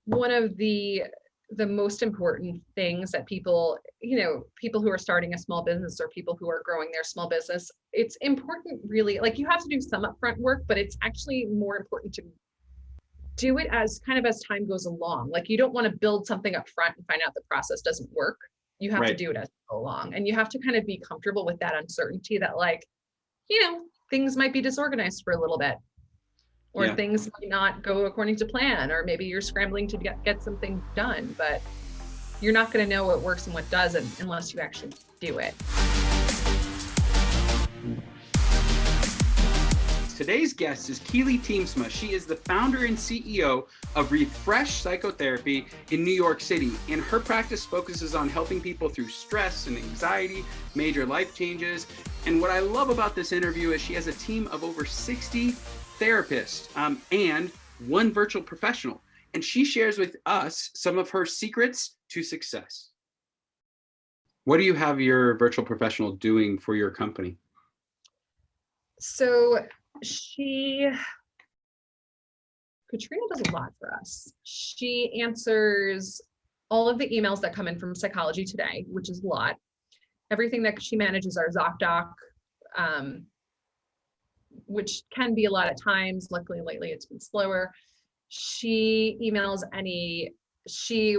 one of the most important things that people, people who are starting a small business or people who are growing their small business, it's important really, like you have to do some upfront work, but it's actually more important to do it as time goes along. Like you don't want to build something up front and find out the process doesn't work. You have to do it as you go along, and you have to kind of be comfortable with that uncertainty that things might be disorganized for a little bit, or things might not go according to plan, or maybe you're scrambling to get something done, but you're not going to know what works and what doesn't unless you actually do it. Today's guest is Keely Teamsma. She is the founder and CEO of Refresh Psychotherapy in New York City, and her practice focuses on helping people through stress and anxiety, major life changes. And what I love about this interview is she has a team of over 60 therapists and one virtual professional, and she shares with us some of her secrets to success. What do you have your virtual professional doing for your company? So Katrina does a lot for us. She answers all of the emails that come in from Psychology Today, which is a lot. Everything that she manages our ZocDoc, which can be a lot at times. Luckily, lately it's been slower. She emails she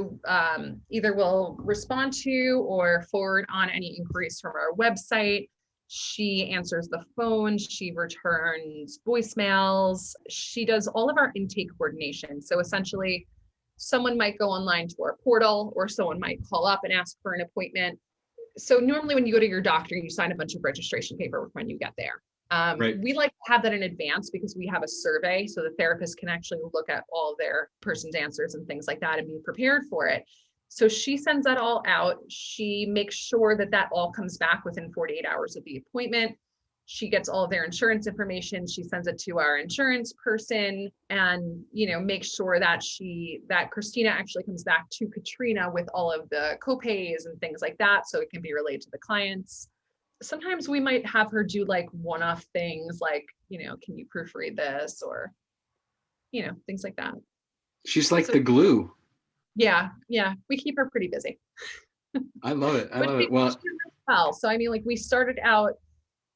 either will respond to or forward on any inquiries from our website. She answers the phone, she returns voicemails, she does all of our intake coordination. So essentially, someone might go online to our portal, or someone might call up and ask for an appointment. So normally when you go to your doctor, you sign a bunch of registration paperwork when you get there. We like to have that in advance because we have a survey, so the therapist can actually look at all of their person's answers and things like that and be prepared for it. So she sends that all out. She makes sure that that all comes back within 48 hours of the appointment. She gets all of their insurance information. She sends it to our insurance person, and makes sure that Christina actually comes back to Katrina with all of the copays and things like that, so it can be relayed to the clients. Sometimes we might have her do like one-off things like, can you proofread this, or, things like that. She's like the glue. Yeah. We keep her pretty busy. I love it. Well, so we started out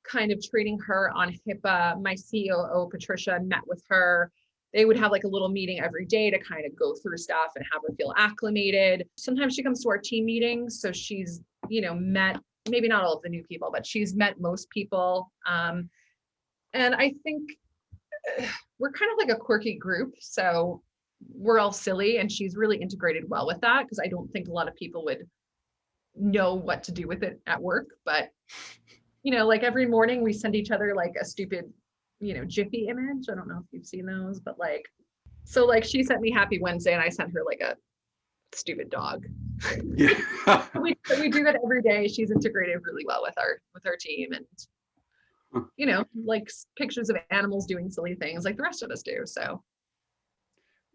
kind of treating her on HIPAA. My COO, Patricia, met with her. They would have like a little meeting every day to kind of go through stuff and have her feel acclimated. Sometimes she comes to our team meetings. So she's, met, maybe not all of the new people, but she's met most people. And I think we're kind of like a quirky group. So we're all silly, and she's really integrated well with that, because I don't think a lot of people would know what to do with it at work. But like every morning we send each other like a stupid Jiffy image. I don't know if you've seen those, but so she sent me Happy Wednesday, and I sent her like a stupid dog. Yeah. we do that every day. She's integrated really well with our team, and like pictures of animals doing silly things like the rest of us do. So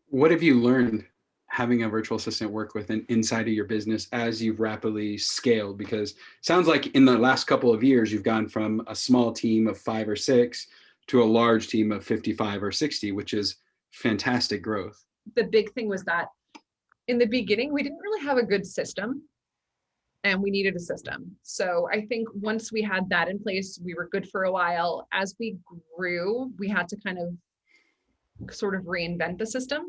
what have you learned having a virtual assistant work with inside of your business as you've rapidly scaled? Because it sounds like in the last couple of years, you've gone from a small team of 5 or 6 to a large team of 55 or 60, which is fantastic growth. The big thing was that in the beginning, we didn't really have a good system, and we needed a system. So I think once we had that in place, we were good for a while. As we grew, we had to kind of sort of reinvent the system.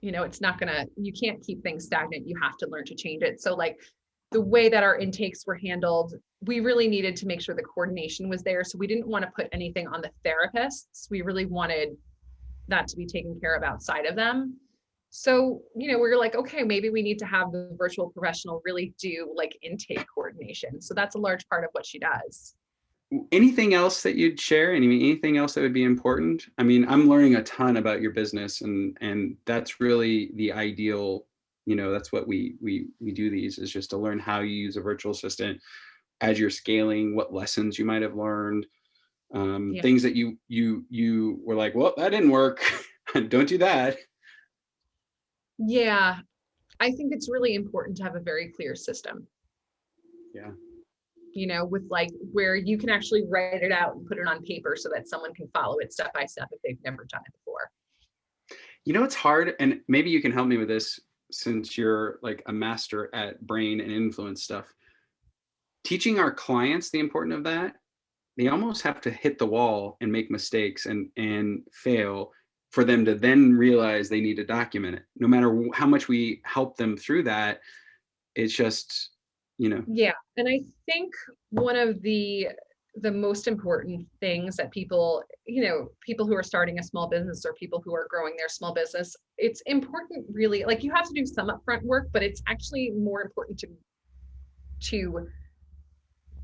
You can't keep things stagnant. You have to learn to change it. So the way that our intakes were handled, we really needed to make sure the coordination was there. So we didn't want to put anything on the therapists. We really wanted that to be taken care of outside of them. So, we were like, okay, maybe we need to have the virtual professional really do like intake coordination. So that's a large part of what she does. Anything else that you'd share? Anything else that would be important? I'm learning a ton about your business, and that's really the ideal, that's what we do these, is just to learn how you use a virtual assistant as you're scaling, what lessons you might have learned, things that you were like, well, that didn't work. Don't do that. Yeah, I think it's really important to have a very clear system. Yeah. With where you can actually write it out and put it on paper so that someone can follow it step by step if they've never done it before. You know, it's hard, and maybe you can help me with this since you're like a master at brain and influence stuff. Teaching our clients the importance of that, they almost have to hit the wall and make mistakes and fail for them to then realize they need to document it. No matter how much we help them through that, it's just, you know. Yeah, and I think one of the most important things that people, people who are starting a small business or people who are growing their small business, it's important really, like you have to do some upfront work, but it's actually more important to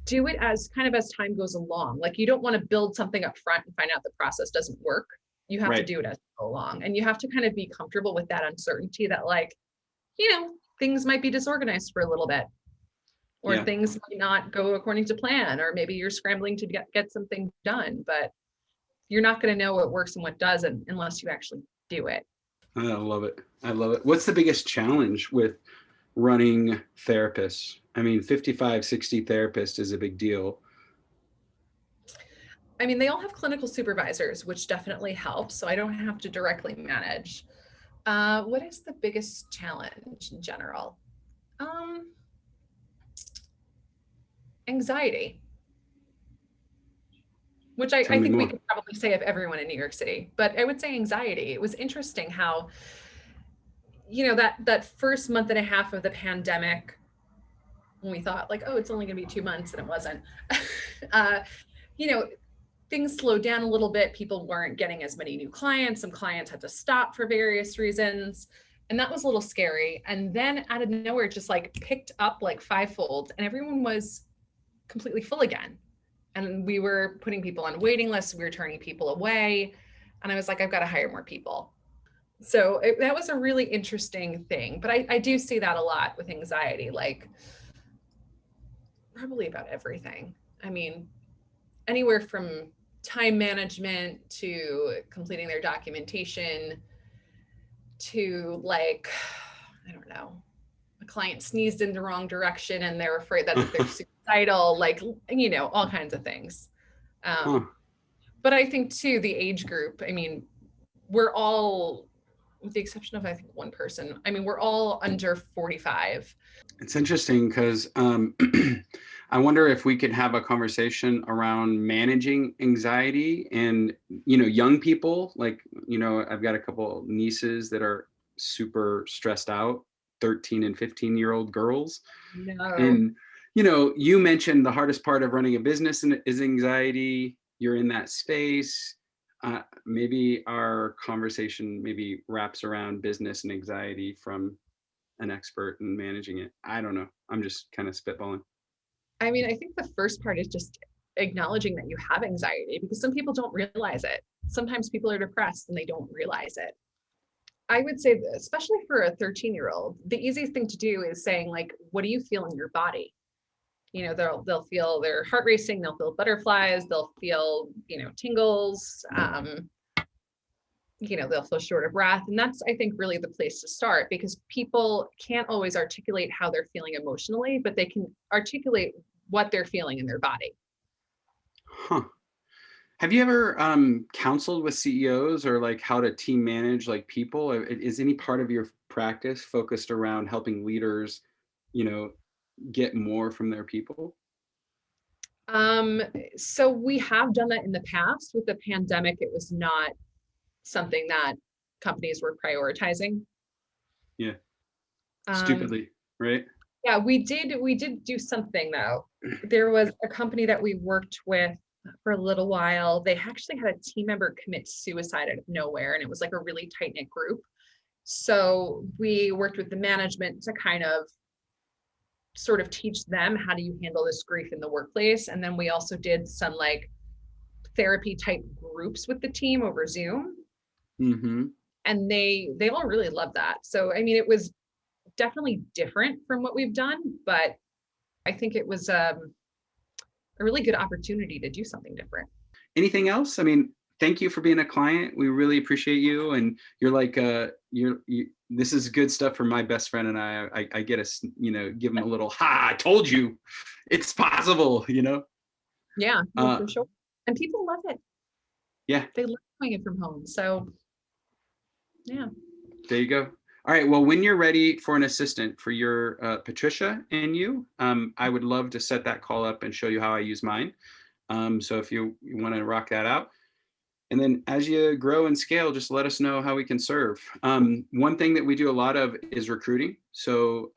do it as kind of as time goes along. Like you don't want to build something up front and find out the process doesn't work. You have to do it as you go along, and you have to kind of be comfortable with that uncertainty that, like, things might be disorganized for a little bit, or things might not go according to plan, or maybe you're scrambling to get something done, but you're not going to know what works and what doesn't unless you actually do it. I love it. I love it. What's the biggest challenge with running therapists? I mean, 55, 60 therapists is a big deal. I mean, they all have clinical supervisors, which definitely helps. So I don't have to directly manage. What is the biggest challenge in general? Anxiety, which I think we could probably say of everyone in New York City, but I would say anxiety. It was interesting how, that first month and a half of the pandemic, when we thought like, oh, it's only gonna be 2 months, and it wasn't, things slowed down a little bit. People weren't getting as many new clients. Some clients had to stop for various reasons. And that was a little scary. And then out of nowhere, it just like picked up like fivefold, and everyone was completely full again. And we were putting people on waiting lists. We were turning people away. And I was like, I've got to hire more people. So that was a really interesting thing. But I do see that a lot with anxiety, like probably about everything. I mean, anywhere from time management to completing their documentation to, like, I don't know, a client sneezed in the wrong direction and they're afraid that they're suicidal, like, all kinds of things. But I think too, the age group, I mean, we're all, with the exception of, I think, one person, I mean, we're all under 45. It's interesting because I wonder if we could have a conversation around managing anxiety and, young people. Like, I've got a couple nieces that are super stressed out, 13 and 15-year-old girls. No. And, you mentioned the hardest part of running a business is anxiety. You're in that space. Maybe our conversation maybe wraps around business and anxiety from an expert in managing it. I don't know. I'm just kind of spitballing. I mean, I think the first part is just acknowledging that you have anxiety, because some people don't realize it. Sometimes people are depressed and they don't realize it. I would say, especially for a 13-year-old, the easiest thing to do is saying, like, what do you feel in your body? They'll feel their heart racing, they'll feel butterflies, they'll feel, tingles, they'll feel short of breath. And that's, I think, really the place to start, because people can't always articulate how they're feeling emotionally, but they can articulate what they're feeling in their body. Have you ever counseled with CEOs, or like how to team manage like people? Is any part of your practice focused around helping leaders, get more from their people? So we have done that in the past. With the pandemic, it was not something that companies were prioritizing. Yeah. Stupidly, right? Yeah, we did do something though. There was a company that we worked with for a little while. They actually had a team member commit suicide out of nowhere, and it was like a really tight-knit group. So we worked with the management to kind of sort of teach them, how do you handle this grief in the workplace? And then we also did some like therapy type groups with the team over Zoom. Mm-hmm. And they all really loved that. So, I mean, it was definitely different from what we've done, but I think it was a really good opportunity to do something different. Anything else? I mean, thank you for being a client. We really appreciate you. And you're like, this is good stuff for my best friend and I get to, give him a little, I told you it's possible, Yeah, for sure. And people love it. Yeah. They love doing it from home. So Yeah. There you go. All right. Well, when you're ready for an assistant for your Patricia and you, I would love to set that call up and show you how I use mine. So if you want to rock that out. And then as you grow and scale, just let us know how we can serve. One thing that we do a lot of is recruiting. So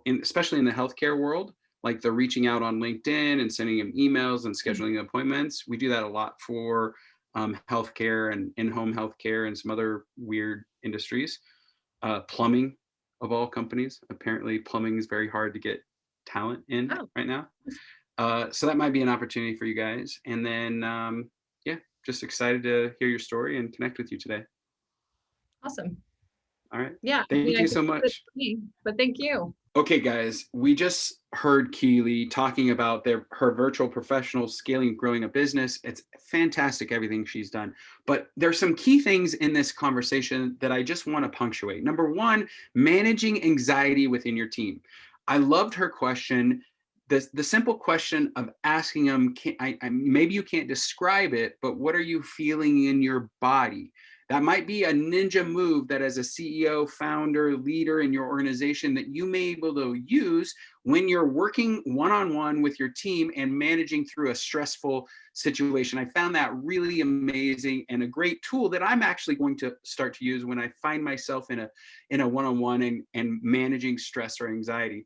especially in the healthcare world, like the reaching out on LinkedIn and sending them emails and scheduling appointments. We do that a lot for healthcare and in-home healthcare and some other weird industries. Plumbing, of all companies. Apparently plumbing is very hard to get talent in right now. So that might be an opportunity for you guys. And then, yeah, just excited to hear your story and connect with you today. Awesome. All right. Yeah. Thank you so much. But thank you. Okay, guys, we just heard Keely talking about her virtual professional scaling, growing a business. It's fantastic, everything she's done. But there's some key things in this conversation that I just want to punctuate. Number one, managing anxiety within your team. I loved her question. The simple question of asking them, maybe you can't describe it, but what are you feeling in your body? That might be a ninja move that as a CEO, founder, leader in your organization that you may be able to use when you're working one-on-one with your team and managing through a stressful situation. I found that really amazing and a great tool that I'm actually going to start to use when I find myself in a one-on-one and managing stress or anxiety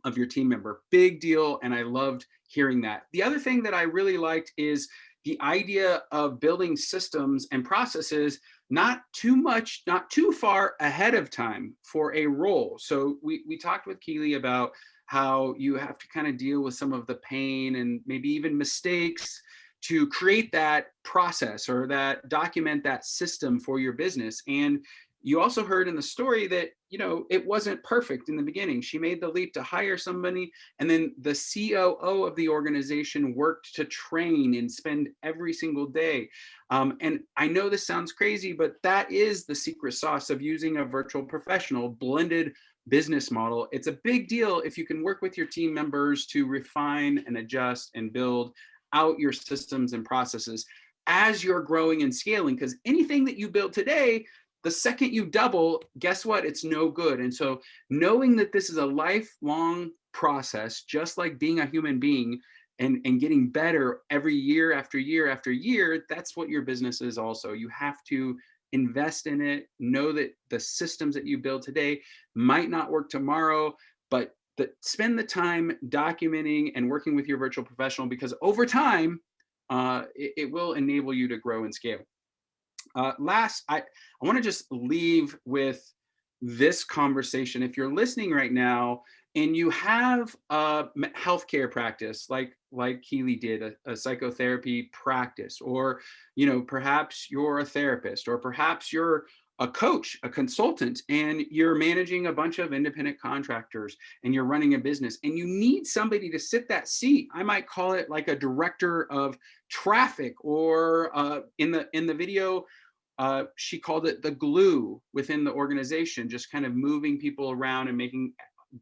of your team member. Big deal. And I loved hearing that. The other thing that I really liked is the idea of building systems and processes not too far ahead of time for a role. So we talked with Keely about how you have to kind of deal with some of the pain and maybe even mistakes to create that process or that document that system for your business. And you also heard in the story that, it wasn't perfect in the beginning. She made the leap to hire somebody, and then the COO of the organization worked to train and spend every single day. And I know this sounds crazy, but that is the secret sauce of using a virtual professional blended business model. It's a big deal if you can work with your team members to refine and adjust and build out your systems and processes as you're growing and scaling, because anything that you build today, the second you double, guess what? It's no good. And so knowing that this is a lifelong process, just like being a human being and getting better every year after year after year, that's what your business is also. You have to invest in it, know that the systems that you build today might not work tomorrow, but spend the time documenting and working with your virtual professional, because over time, it will enable you to grow and scale. Last, I want to just leave with this conversation. If you're listening right now and you have a healthcare practice like Keely did, a psychotherapy practice, or perhaps you're a therapist, or perhaps you're a coach, a consultant, and you're managing a bunch of independent contractors and you're running a business and you need somebody to sit that seat. I might call it like a director of traffic, or in the video, she called it the glue within the organization, just kind of moving people around and making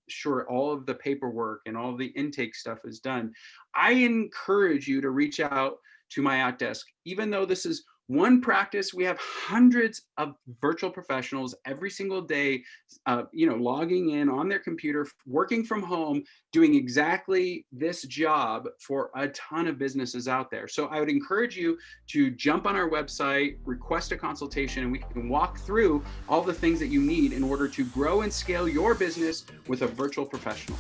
sure all of the paperwork and all of the intake stuff is done. I encourage you to reach out to MyOutDesk. Even though this is one practice, we have hundreds of virtual professionals every single day, logging in on their computer, working from home, doing exactly this job for a ton of businesses out there. So I would encourage you to jump on our website, request a consultation, and we can walk through all the things that you need in order to grow and scale your business with a virtual professional.